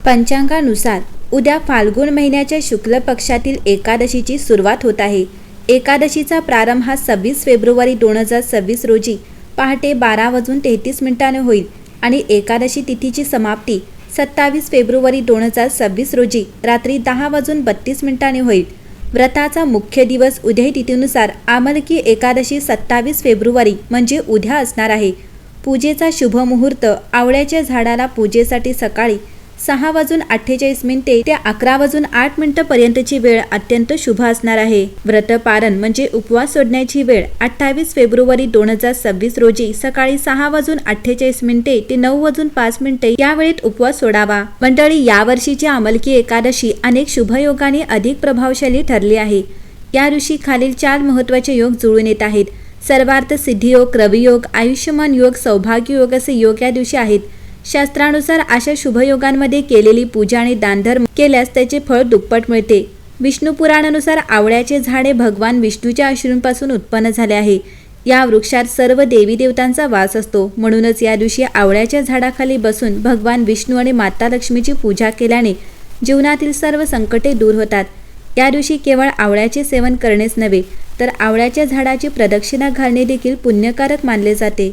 पंचांगानुसार उद्या फाल्गुन महिन्याच्या शुक्ल पक्षातील एकादशीची सुरुवात होत आहे। एकादशीचा प्रारंभ हा 26 फेब्रुवारी 2026 रोजी पहाटे 12:33 होईल आणि एकादशी तिथीची समाप्ती 27 फेब्रुवारी 2026 रोजी रात्री 10:32 होईल। व्रताचा मुख्य दिवस उद्या तिथीनुसार आमलकी एकादशी 27 फेब्रुवारी म्हणजे उद्या असणार आहे। पूजेचा शुभ मुहूर्त आवळ्याच्या झाडाला पूजेसाठी सकाळी 6:48 ते 11:08 पर्यंतची वेळ अत्यंत शुभ असणार आहे। व्रतपारण म्हणजे उपवास सोडण्याची वेळ 28 फेब्रुवारी 2026 रोजी सकाळी 6:48 ते 9:05 या वेळेत उपवास सोडावा। मंडळी, यावर्षीची आमलकी एकादशी अनेक शुभयोगाने अधिक प्रभावशाली ठरली आहे। या दिवशी खालील 4 महत्त्वाचे योग जुळून येत आहेत। सर्वार्थ सिद्धियोग, रवियोग, आयुष्यमान योग, सौभाग्य योग असे योग या दिवशी आहेत। शास्त्रानुसार अशा शुभयोगांमध्ये केलेली पूजा आणि दानधर्म केल्यास त्याचे फळ दुप्पट मिळते। विष्णू पुराणानुसार आवळ्याचे झाड हे भगवान विष्णूच्या अश्रूंपासून उत्पन्न झाले आहे। या वृक्षात सर्व देवी देवतांचा वास असतो, म्हणूनच या दिवशी आवळ्याच्या झाडाखाली बसून भगवान विष्णू आणि माता लक्ष्मीची पूजा केल्याने जीवनातील सर्व संकटे दूर होतात। या दिवशी केवळ आवळ्याचे सेवन करणेच नव्हे तर आवळ्याच्या झाडाची प्रदक्षिणा घालणे देखील पुण्यकारक मानले जाते।